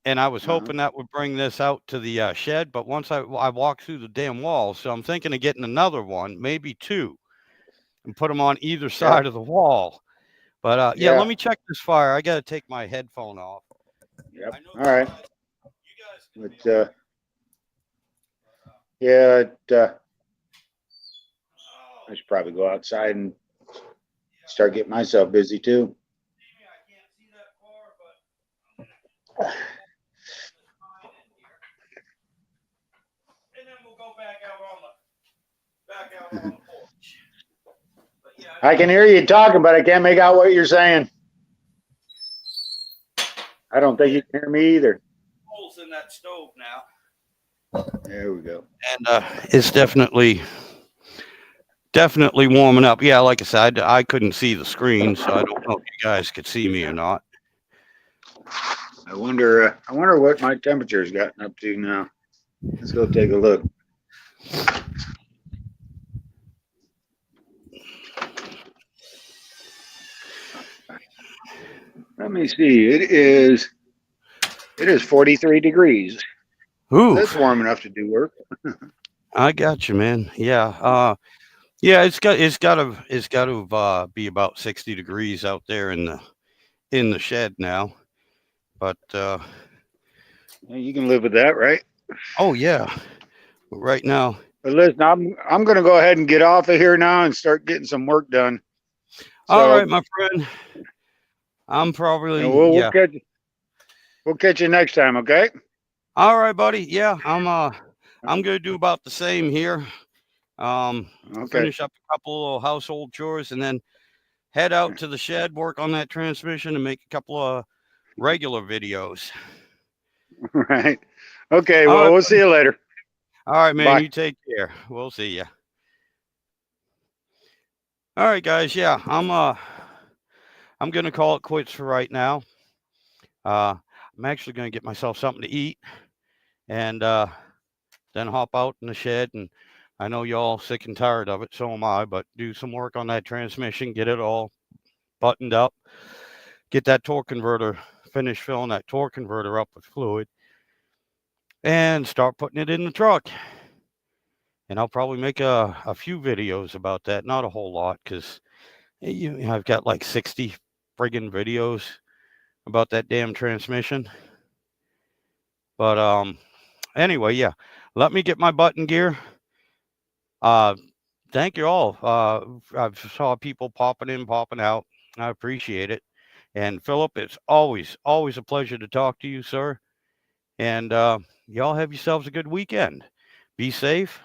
and I was hoping that would bring this out to the shed. But once I walk through the damn wall, so I'm thinking of getting another one, maybe 2, and put them on either side of the wall. But yeah, let me check this fire. I got to take my headphone off. Yep. I know All right. you guys can But feel it. yeah, Oh, I should probably go outside and start getting myself busy too. maybe I can't see that far, but I'm gonna sign in here, and then we'll go back out on the porch. But yeah, I I know can hear you talking, but I can't make out what you're saying. I don't think you can hear me either. holes in that stove now, There we go. and it's definitely warming up. Yeah, like I said, I couldn't see the screen, so I don't know if you guys could see me or not. I wonder what my temperature's gotten up to now. Let's go take a look. Let me see. It is 43 degrees. Ooh, That's warm enough to do work. I got you, man. Yeah, yeah, it's got to be about 60 degrees out there in the shed now. But Yeah, you can live with that, right? oh yeah, right now. But listen, I'm going to go ahead and get off of here now and start getting some work done. All right, So, my friend. I'm probably and yeah. we'll catch you next time, okay? All right, buddy. Yeah, I'm gonna do about the same here. Okay. Finish up a couple of household chores and then head out to the shed, work on that transmission, and make a couple of regular videos. Right. Okay, All well, right, we'll see buddy. you later. All right, man. Bye. You take care. We'll see you. All right, guys. Yeah, I'm gonna call it quits for right now. Uh, I'm actually gonna get myself something to eat and then hop out in the shed. And I know y'all sick and tired of it. So am I. But do some work on that transmission, get it all buttoned up, get that torque converter, finish filling that torque converter up with fluid, and start putting it in the truck. And I'll probably make a few videos about that. Not a whole lot because I've got like 60 friggin' videos about that damn transmission. But anyway, yeah. Let me get my button gear. Uh thank you all. I've saw people popping in, popping out. I appreciate it. And Philip, it's always a pleasure to talk to you, sir. And y'all have yourselves a good weekend. Be safe,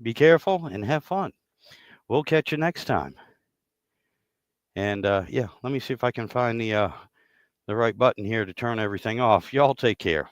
be careful, and have fun. We'll catch you next time. And yeah, let me see if I can find the right button here to turn everything off. Y'all take care.